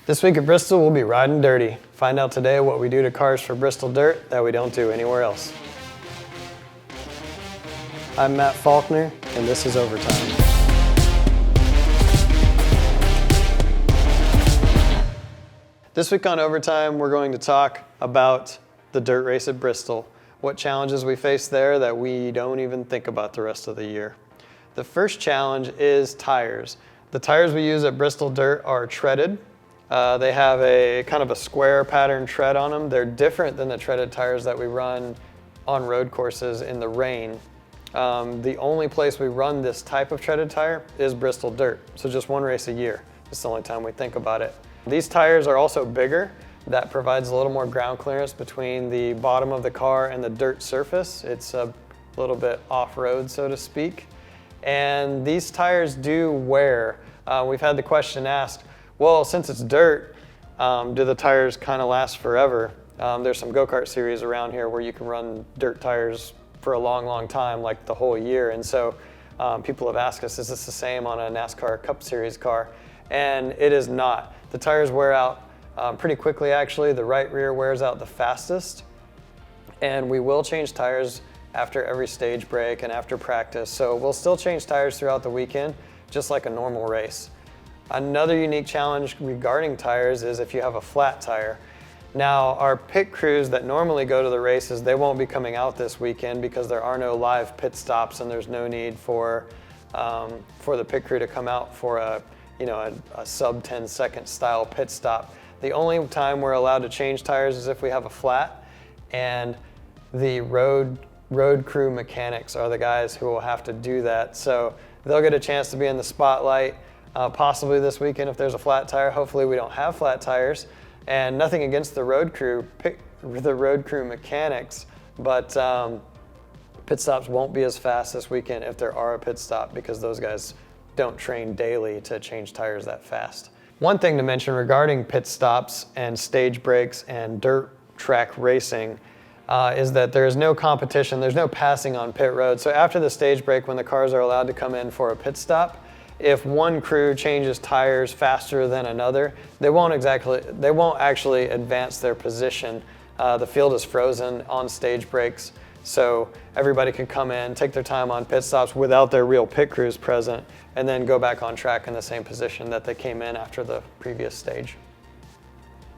This week at Bristol, we'll be riding dirty. Find out today what we do to cars for Bristol Dirt that we don't do anywhere else. I'm Matt Faulkner, and this is Overtime. This week on Overtime, we're going to talk about the dirt race at Bristol, what challenges we face there that we don't even think about the rest of the year. The first challenge is tires. The tires we use at Bristol Dirt are treaded. They have a kind of a square pattern tread on them. They're different than the treaded tires that we run on road courses in the rain. The only place we run this type of treaded tire is Bristol Dirt, so just one race a year. It's the only time we think about it. These tires are also bigger. That provides a little more ground clearance between the bottom of the car and the dirt surface. It's a little bit off-road, so to speak. And these tires do wear. We've had the question asked, well, since it's dirt, do the tires kind of last forever? There's some go-kart series around here where you can run dirt tires for a long, long time, like the whole year. And so people have asked us, is this the same on a NASCAR Cup Series car? And it is not. The tires wear out pretty quickly, actually. The right rear wears out the fastest. And we will change tires after every stage break and after practice. So we'll still change tires throughout the weekend, just like a normal race. Another unique challenge regarding tires is if you have a flat tire. Now, our pit crews that normally go to the races, they won't be coming out this weekend because there are no live pit stops and there's no need for the pit crew to come out for a sub 10-second style pit stop. The only time we're allowed to change tires is if we have a flat, and the road crew mechanics are the guys who will have to do that. So they'll get a chance to be in the spotlight. Possibly this weekend if there's a flat tire. Hopefully we don't have flat tires, and nothing against the road crew mechanics, but pit stops won't be as fast this weekend if there are a pit stop because those guys don't train daily to change tires that fast. One thing to mention regarding pit stops and stage breaks and dirt track racing is that there is no competition, there's no passing on pit road. So after the stage break, when the cars are allowed to come in for a pit stop, if one crew changes tires faster than another, they won't actually advance their position. The field is frozen on stage breaks, so everybody can come in, take their time on pit stops without their real pit crews present, and then go back on track in the same position that they came in after the previous stage.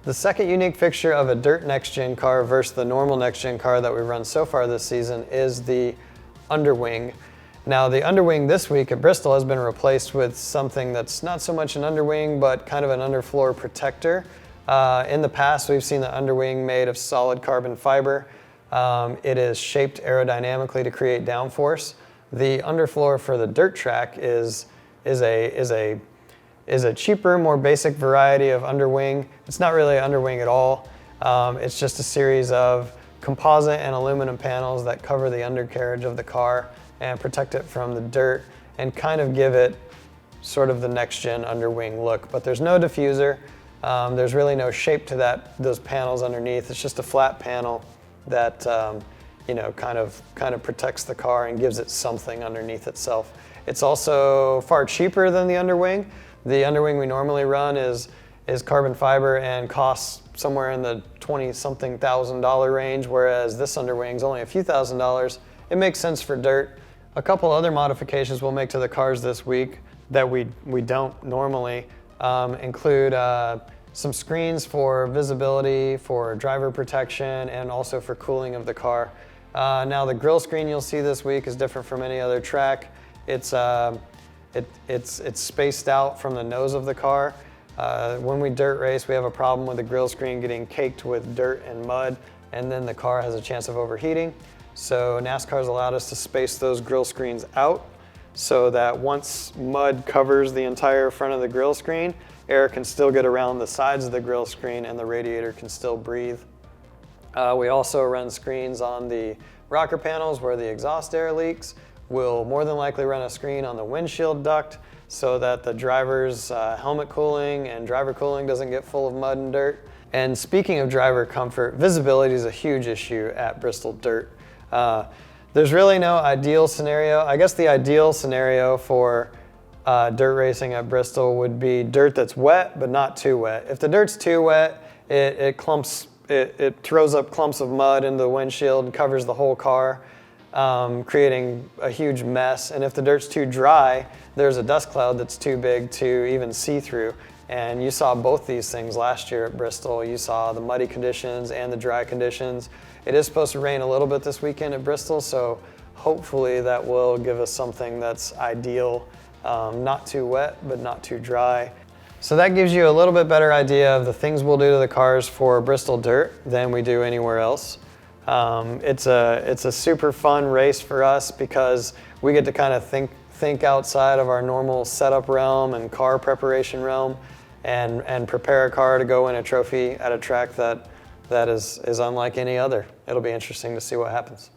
The second unique fixture of a dirt next-gen car versus the normal next-gen car that we run so far this season is the underwing. Now, the underwing this week at Bristol has been replaced with something that's not so much an underwing, but kind of an underfloor protector. In the past, we've seen the underwing made of solid carbon fiber. It is shaped aerodynamically to create downforce. The underfloor for the dirt track is a cheaper, more basic variety of underwing. It's not really an underwing at all. It's just a series of composite and aluminum panels that cover the undercarriage of the car and protect it from the dirt and kind of give it sort of the next-gen underwing look. But there's no diffuser. There's really no shape to those panels underneath. It's just a flat panel that kind of protects the car and gives it something underneath itself. It's also far cheaper than the underwing. The underwing we normally run is carbon fiber and costs somewhere in the $20-something thousand range, whereas this underwing is only a few $1,000s. It makes sense for dirt. A couple other modifications we'll make to the cars this week that we don't normally include some screens for visibility, for driver protection, and also for cooling of the car. Now the grille screen you'll see this week is different from any other track. It's spaced out from the nose of the car. When we dirt race, we have a problem with the grille screen getting caked with dirt and mud, and then the car has a chance of overheating. So NASCAR's allowed us to space those grille screens out so that once mud covers the entire front of the grille screen, air can still get around the sides of the grille screen and the radiator can still breathe. We also run screens on the rocker panels where the exhaust air leaks. We'll more than likely run a screen on the windshield duct so that the driver's helmet cooling and driver cooling doesn't get full of mud and dirt. And speaking of driver comfort, visibility is a huge issue at Bristol Dirt. There's really no ideal scenario. I guess the ideal scenario for dirt racing at Bristol would be dirt that's wet, but not too wet. If the dirt's too wet, it throws up clumps of mud into the windshield and covers the whole car, creating a huge mess. And if the dirt's too dry, there's a dust cloud that's too big to even see through. And you saw both these things last year at Bristol. You saw the muddy conditions and the dry conditions. It is supposed to rain a little bit this weekend at Bristol, so hopefully that will give us something that's ideal. Not too wet, but not too dry. So that gives you a little bit better idea of the things we'll do to the cars for Bristol Dirt than we do anywhere else. It's a super fun race for us because we get to kind of think outside of our normal setup realm and car preparation realm and prepare a car to go win a trophy at a track that is unlike any other. It'll be interesting to see what happens.